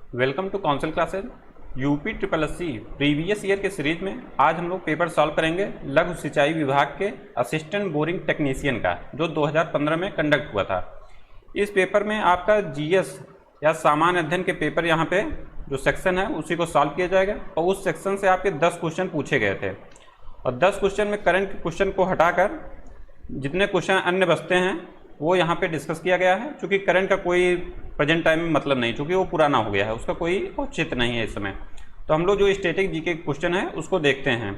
Welcome to council classes. UP triple SC previous year के series में आज हम लोग पेपर सॉल्व करेंगे लघु सिंचाई विभाग के असिस्टेंट बोरिंग टेक्नीशियन का, जो 2015 में कंडक्ट हुआ था। इस पेपर में आपका जीएस या सामान्य अध्ययन के पेपर यहाँ पे जो सेक्शन है उसी को सॉल्व किया जाएगा और उस सेक्शन से आपके 10 क्वेश्चन पूछे गए थे और 10 क्वेश्चन में करंट क्वेश्चन को हटाकर जितने क्वेश्चन अन्य बचते हैं वो यहाँ पे डिस्कस किया गया है। चूँकि करंट का कोई प्रेजेंट टाइम में मतलब नहीं, चूँकि वो पुराना हो गया है, उसका कोई औचित्य नहीं है इस समय। तो हम लोग जो स्टैटिक जीके क्वेश्चन है उसको देखते हैं।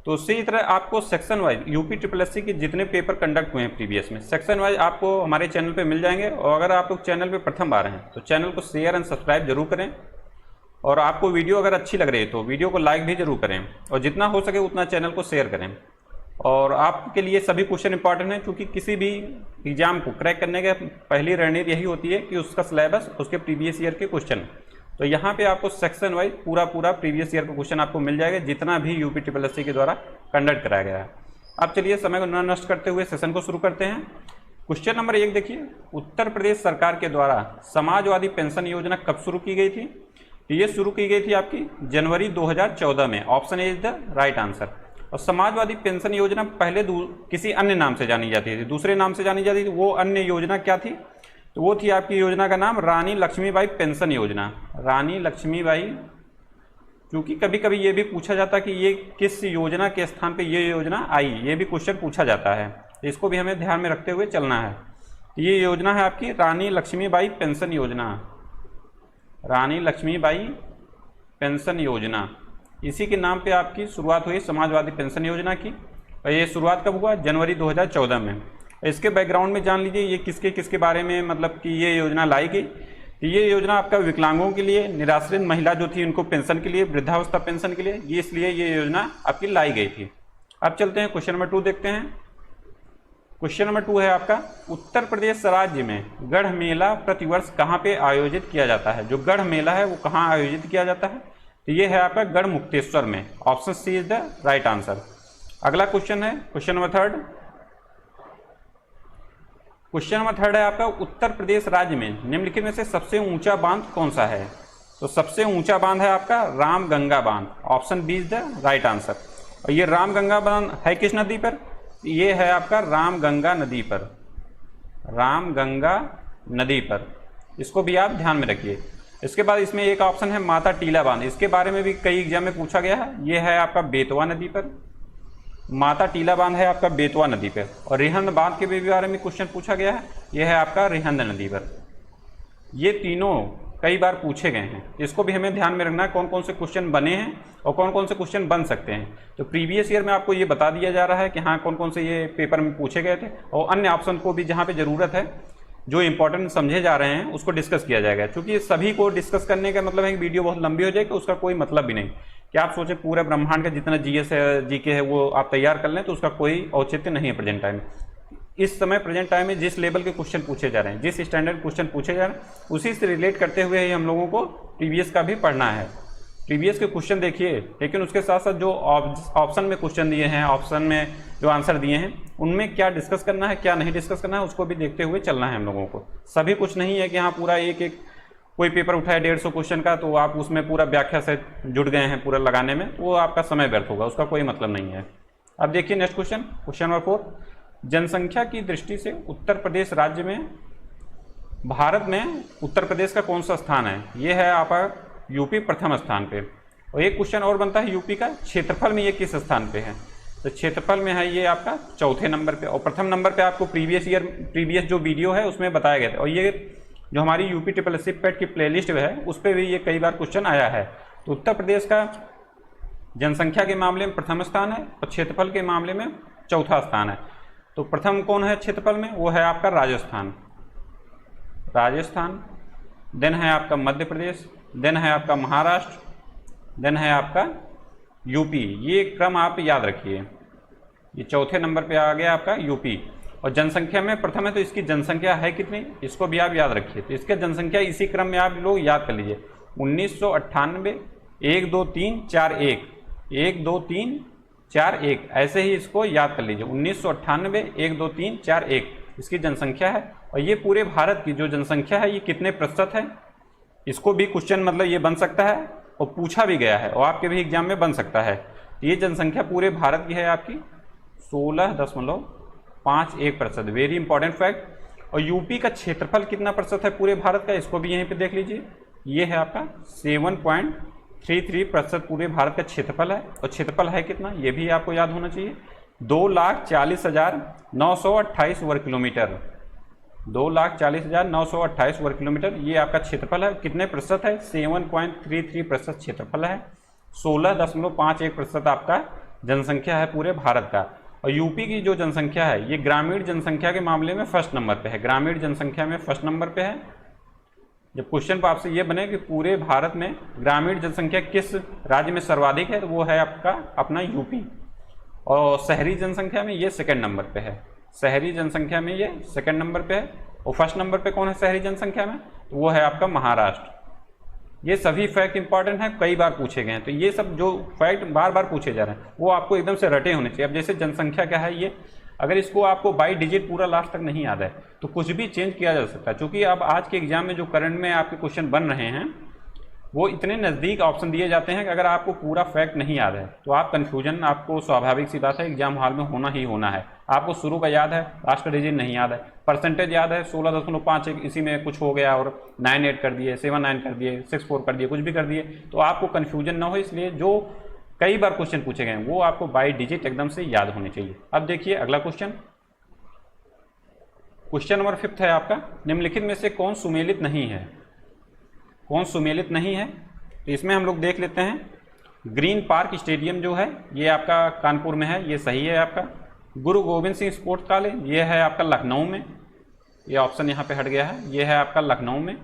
तो इसी तरह आपको section wise UP triple SC के जितने पेपर कंडक्ट हुए हैं प्रीवियस में, सेक्शन वाइज आपको हमारे चैनल पे मिल जाएंगे। और अगर आप लोग चैनल पे प्रथम बार हैं तो चैनल को शेयर एंड सब्सक्राइब जरूर करें और आपको वीडियो अगर अच्छी लग रही है तो वीडियो को लाइक भी जरूर करें और जितना हो सके उतना चैनल को शेयर करें। और आपके लिए सभी क्वेश्चन इंपॉर्टेंट हैं, क्योंकि किसी भी एग्जाम को क्रैक करने के पहली रणनीति यही होती है कि उसका सिलेबस, उसके प्रीवियस ईयर के क्वेश्चन। तो यहाँ पे आपको सेक्शन वाइज पूरा प्रीवियस ईयर का क्वेश्चन आपको मिल जाएगा, जितना भी यूपी ट्रिपल एससी के द्वारा कंडक्ट कराया गया है। अब चलिए समय को न नष्ट करते हुए सेशन को शुरू करते हैं। क्वेश्चन नंबर 1 देखिए, उत्तर प्रदेश सरकार के द्वारा समाजवादी पेंशन योजना कब शुरू की गई थी? ये शुरू की गई थी आपकी जनवरी 2014 में। Option A is the right answer. और समाजवादी पेंशन योजना पहले किसी अन्य नाम से जानी जाती थी, दूसरे नाम से जानी जाती थी। वो अन्य योजना क्या थी? तो वो थी आपकी योजना का नाम रानी लक्ष्मीबाई पेंशन योजना। रानी लक्ष्मीबाई, क्योंकि कभी कभी ये भी पूछा जाता कि ये किस योजना के स्थान पे ये योजना आई, ये भी क्वेश्चन पूछा जाता है। इसको भी हमें ध्यान में रखते हुए चलना है। ये योजना है आपकी रानी लक्ष्मीबाई पेंशन योजना। रानी लक्ष्मीबाई पेंशन योजना, इसी के नाम पे आपकी शुरुआत हुई समाजवादी पेंशन योजना की। और ये शुरुआत कब हुआ? जनवरी 2014 में। इसके बैकग्राउंड में जान लीजिए ये किसके किसके बारे में, मतलब कि ये योजना लाई गई। ये योजना आपका विकलांगों के लिए, निराश्रित महिला जो थी उनको पेंशन के लिए, वृद्धावस्था पेंशन के लिए, ये इसलिए ये योजना आपकी लाई गई थी। अब चलते हैं क्वेश्चन नंबर 2 देखते हैं। क्वेश्चन नंबर 2 है आपका, उत्तर प्रदेश राज्य में गढ़ मेला प्रतिवर्ष कहाँ पे आयोजित किया जाता है? जो गढ़ मेला है वो कहाँ आयोजित किया जाता है? तो ये है आपका गढ़ मुक्तेश्वर में। Option C is the right answer. अगला क्वेश्चन है क्वेश्चन नंबर 3। क्वेश्चन नंबर 3 है आपका, उत्तर प्रदेश राज्य में निम्नलिखित में से सबसे ऊंचा बांध कौन सा है? तो सबसे ऊंचा बांध है आपका रामगंगा बांध। Option B is the right answer. और ये रामगंगा बांध है किस नदी पर? ये है आपका रामगंगा नदी पर। रामगंगा नदी पर, इसको भी आप ध्यान में रखिए। इसके बाद इसमें एक ऑप्शन है माता टीला बांध। इसके बारे में भी कई एग्जाम में पूछा गया है। ये है आपका बेतवा नदी पर। माता टीला बांध है आपका बेतवा नदी पर। और रिहंद बांध के भी बारे में क्वेश्चन पूछा गया है। यह है आपका रिहंद नदी पर। ये तीनों कई बार पूछे गए हैं, इसको भी हमें ध्यान में रखना है कौन कौन से क्वेश्चन बने हैं और कौन कौन से क्वेश्चन बन सकते हैं। तो प्रीवियस ईयर में आपको ये बता दिया जा रहा है कि हाँ कौन कौन से ये पेपर में पूछे गए थे, और अन्य ऑप्शन को भी जहाँ पे ज़रूरत है, जो इंपॉर्टेंट समझे जा रहे हैं उसको डिस्कस किया जाएगा। क्योंकि सभी को डिस्कस करने का मतलब है कि वीडियो बहुत लंबी हो जाएगी, उसका कोई मतलब भी नहीं। कि आप सोचें पूरे ब्रह्मांड का जितना जीएस है, जीके है, वो आप तैयार कर लें तो उसका कोई औचित्य नहीं है प्रेजेंट टाइम। इस समय प्रेजेंट टाइम में जिस लेवल के क्वेश्चन पूछे जा रहे हैं, जिस स्टैंडर्ड क्वेश्चन पूछे जा रहे हैं, उसी से रिलेट करते हुए ही हम लोगों को प्रीवियस का भी पढ़ना है। प्रीवियस के क्वेश्चन देखिए, लेकिन उसके साथ साथ जो ऑप्शन में क्वेश्चन दिए हैं, ऑप्शन में जो आंसर दिए हैं, उनमें क्या डिस्कस करना है क्या नहीं डिस्कस करना है, उसको भी देखते हुए चलना है हम लोगों को। सभी कुछ नहीं है कि हाँ पूरा एक कोई पेपर उठाया 150 क्वेश्चन का तो आप उसमें पूरा व्याख्या से जुड़ गए हैं पूरा लगाने में, वो आपका समय व्यर्थ होगा, उसका कोई मतलब नहीं है। अब देखिए नेक्स्ट क्वेश्चन, क्वेश्चन नंबर 4। जनसंख्या की दृष्टि से उत्तर प्रदेश राज्य में, भारत में उत्तर प्रदेश का कौन सा स्थान है? ये है आपका यूपी प्रथम स्थान पे। और एक क्वेश्चन और बनता है यूपी का, क्षेत्रफल में ये किस स्थान पे है? तो क्षेत्रफल में है ये आपका चौथे नंबर पे। और प्रथम नंबर पे आपको प्रीवियस जो वीडियो है उसमें बताया गया था। और ये जो हमारी यूपी ट्रिपल एससी पेट की प्लेलिस्ट है उस पर भी ये कई बार क्वेश्चन आया है। तो उत्तर प्रदेश का जनसंख्या के मामले में प्रथम स्थान है और क्षेत्रफल के मामले में चौथा स्थान है। तो प्रथम कौन है क्षेत्रफल में? वो है आपका राजस्थान। राजस्थान, देन है आपका मध्य प्रदेश, देन है आपका महाराष्ट्र, देन है आपका यूपी। ये क्रम आप याद रखिए। ये चौथे नंबर पे आ गया आपका यूपी। और जनसंख्या में प्रथम है तो इसकी जनसंख्या है कितनी, इसको भी आप याद रखिए। तो इसके जनसंख्या इसी क्रम में आप लोग याद कर लीजिए। 1998, 1 2 3 4 1, 1 2 3 4 1, ऐसे ही इसको याद कर लीजिए। 1998, 1 2 3 4 1 इसकी जनसंख्या है। और ये पूरे भारत की जो जनसंख्या है ये कितने प्रतिशत है? इसको भी क्वेश्चन मतलब ये बन सकता है और पूछा भी गया है और आपके भी एग्जाम में बन सकता है। ये जनसंख्या पूरे भारत की है आपकी 16.51%, वेरी इंपॉर्टेंट फैक्ट। और यूपी का क्षेत्रफल कितना प्रतिशत है पूरे भारत का, इसको भी यहीं पे देख लीजिए। ये है आपका 7.33% पूरे भारत का क्षेत्रफल है। और क्षेत्रफल है कितना, ये भी आपको याद होना चाहिए, 2,40,928 वर्ग किलोमीटर। 2,40,928 वर्ग किलोमीटर ये आपका क्षेत्रफल है। कितने प्रतिशत है, 7.33% क्षेत्रफल है। 16.51% आपका जनसंख्या है पूरे भारत का। और यूपी की जो जनसंख्या है ये ग्रामीण जनसंख्या के मामले में फर्स्ट नंबर पे है, ग्रामीण जनसंख्या में फर्स्ट नंबर पे है। जब क्वेश्चन पर आपसे ये बने कि पूरे भारत में ग्रामीण जनसंख्या किस राज्य में सर्वाधिक है, तो वो है आपका अपना यूपी। और शहरी जनसंख्या में ये सेकंड नंबर पे है, शहरी जनसंख्या में ये सेकंड नंबर पे है। और फर्स्ट नंबर पे कौन है शहरी जनसंख्या में, तो वो है आपका महाराष्ट्र। ये सभी फैक्ट इंपॉर्टेंट हैं, कई बार पूछे गए हैं। तो ये सब जो फैक्ट बार बार पूछे जा रहे हैं वो आपको एकदम से रटे होने चाहिए। अब जैसे जनसंख्या क्या है, ये अगर इसको आपको बाई डिजिट पूरा लास्ट तक नहीं याद है तो कुछ भी चेंज किया जा सकता है। क्योंकि अब आज के एग्जाम में जो करंट में आपके क्वेश्चन बन रहे हैं वो इतने नज़दीक ऑप्शन दिए जाते हैं कि अगर आपको पूरा फैक्ट नहीं याद है तो आप कन्फ्यूजन, आपको स्वाभाविक सी बात है एग्जाम हॉल में होना ही होना है। आपको शुरू का याद है, लास्ट का डिजिट नहीं याद है, परसेंटेज याद है 16.51, इसी में कुछ हो गया और 98 कर दिए, 79 कर दिए, 64 कर दिए, कुछ भी कर दिए, तो आपको कन्फ्यूजन ना हो। इसलिए जो कई बार क्वेश्चन पूछे गए हैं वो आपको बाई डिजिट एकदम से याद होने चाहिए। अब देखिए अगला क्वेश्चन, क्वेश्चन नंबर 5 है आपका, निम्नलिखित में से कौन सुमेलित नहीं है, कौन सुमेलित नहीं है। तो इसमें हम लोग देख लेते हैं, ग्रीन पार्क स्टेडियम जो है ये आपका कानपुर में है, ये सही है आपका। गुरु गोविंद सिंह स्पोर्ट्स कॉलेज ये है आपका लखनऊ में, ये ऑप्शन यहाँ पे हट गया है, ये है आपका लखनऊ में,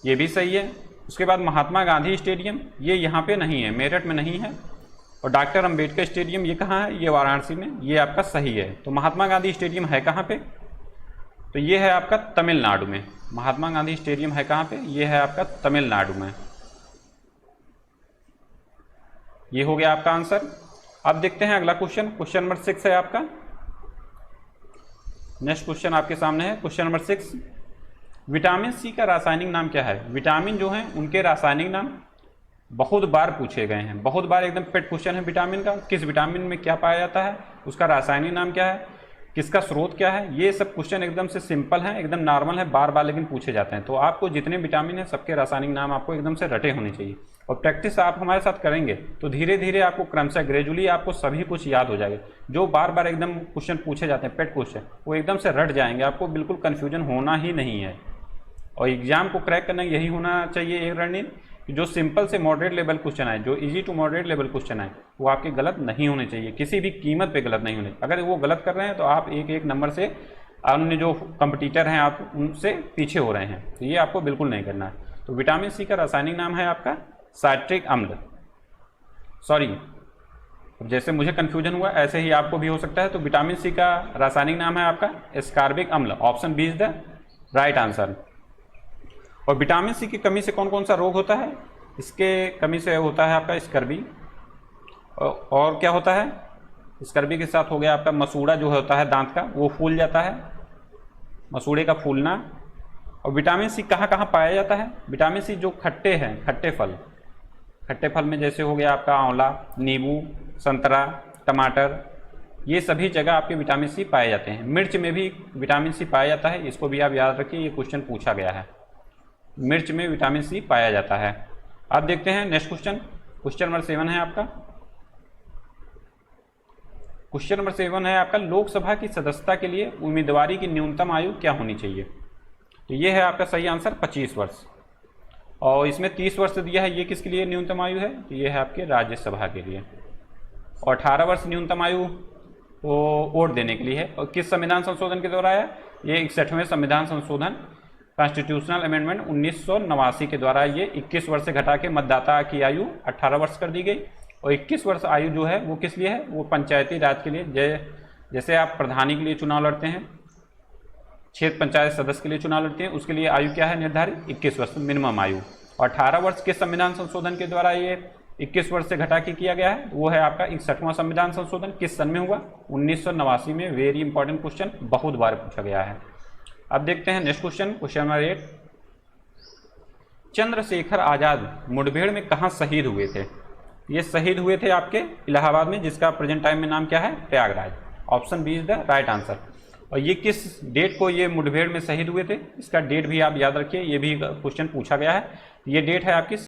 ये भी सही है। उसके बाद महात्मा गांधी स्टेडियम ये यहाँ पे नहीं है, मेरठ में नहीं है। और डॉक्टर अंबेडकर स्टेडियम ये कहाँ है, ये वाराणसी में, ये आपका सही है। तो महात्मा गांधी स्टेडियम है कहाँ पे, तो ये है आपका तमिलनाडु में। महात्मा गांधी स्टेडियम है कहाँ पे, ये है आपका तमिलनाडु में। ये हो गया आपका आंसर। अब देखते हैं अगला क्वेश्चन, क्वेश्चन नंबर 6 है आपका। नेक्स्ट क्वेश्चन आपके सामने है, क्वेश्चन नंबर 6, विटामिन सी का रासायनिक नाम क्या है। विटामिन जो है उनके रासायनिक नाम बहुत बार पूछे गए हैं, बहुत बार एकदम पेट क्वेश्चन है विटामिन का। किस विटामिन में क्या पाया जाता है, उसका रासायनिक नाम क्या है, किसका स्रोत क्या है, ये सब क्वेश्चन एकदम से सिंपल है, एकदम नॉर्मल है, बार बार लेकिन पूछे जाते हैं। तो आपको जितने विटामिन है सबके रासायनिक नाम आपको एकदम से रटे होने चाहिए। और प्रैक्टिस आप हमारे साथ करेंगे तो धीरे धीरे आपको क्रमशः ग्रेजुअली आपको सभी कुछ याद हो जाएगा। जो बार बार एकदम क्वेश्चन पूछे जाते हैं पेट क्वेश्चन, वो एकदम से रट जाएंगे, आपको बिल्कुल कन्फ्यूजन होना ही नहीं है। और एग्जाम को क्रैक करना यही होना चाहिए एक रणनीति, जो सिंपल से मॉडरेट लेवल क्वेश्चन आए, जो easy to moderate level question आए, वो आपके गलत नहीं होने चाहिए, किसी भी कीमत पे गलत नहीं होने। अगर वो गलत कर रहे हैं तो आप एक एक नंबर से अन्य जो कंपटीटर हैं आप उनसे पीछे हो रहे हैं, तो ये आपको बिल्कुल नहीं करना है। तो विटामिन सी का रासायनिक नाम है आपका साइट्रिक अम्ल, सॉरी जैसे मुझे कन्फ्यूजन हुआ ऐसे ही आपको भी हो सकता है। तो विटामिन सी का रासायनिक नाम है आपका एस्कॉर्बिक अम्ल, option B is the right answer. और विटामिन सी की कमी से कौन कौन सा रोग होता है, इसके कमी से होता है आपका स्कर्वी, और क्या होता है स्कर्वी के साथ हो गया आपका मसूड़ा जो होता है दांत का, वो फूल जाता है, मसूड़े का फूलना। और विटामिन सी कहाँ कहाँ पाया जाता है, विटामिन सी जो खट्टे हैं, खट्टे फल में जैसे हो गया आपका आंवला, नींबू, संतरा, टमाटर, ये सभी जगह आपके विटामिन सी पाए जाते हैं। मिर्च में भी विटामिन सी पाया जाता है, इसको भी आप याद रखिए, ये क्वेश्चन पूछा गया है, मिर्च में विटामिन सी पाया जाता है। अब देखते हैं नेक्स्ट क्वेश्चन, क्वेश्चन नंबर 7 है आपका। क्वेश्चन नंबर 7 है आपका, लोकसभा की सदस्यता के लिए उम्मीदवारी की न्यूनतम आयु क्या होनी चाहिए। तो ये है आपका सही आंसर 25 वर्ष। और इसमें 30 वर्ष दिया है, ये किसके लिए न्यूनतम आयु है, तो ये है आपके राज्यसभा के लिए। और 18 वर्ष न्यूनतम आयु वो वोट देने के लिए है। और किस संविधान संशोधन के द्वारा आया, ये 61वें संविधान संशोधन कॉन्स्टिट्यूशनल अमेंडमेंट 1989 के द्वारा ये 21 वर्ष से घटा के मतदाता की आयु 18 वर्ष कर दी गई। और 21 वर्ष आयु जो है वो किस लिए है, वो पंचायती राज के लिए, जैसे आप प्रधानी के लिए चुनाव लड़ते हैं, क्षेत्र पंचायत सदस्य के लिए चुनाव लड़ते हैं, उसके लिए आयु क्या है निर्धारित 21 वर्ष मिनिमम आयु। और 18 वर्ष के संविधान संशोधन के द्वारा ये 21 वर्ष से घटा के किया गया है, वो है आपका 61वां संविधान संशोधन। किस सन में हुआ, 1989 में। वेरी इंपॉर्टेंट क्वेश्चन, बहुत बार पूछा गया है। अब देखते हैं next question, question number 8। Chandrashekhar Azad मुठभेड़ में कहाँ शहीद हुए थे? ये शहीद हुए थे आपके इलाहाबाद में, जिसका प्रेजेंट टाइम में नाम क्या है? Prayagraj. Option B is the right answer. और ये किस डेट को ये मुठभेड़ में शहीद हुए थे? इसका डेट भी आप याद रखिए, ये भी क्वेश्चन पूछा गया है। ये डेट है आपकी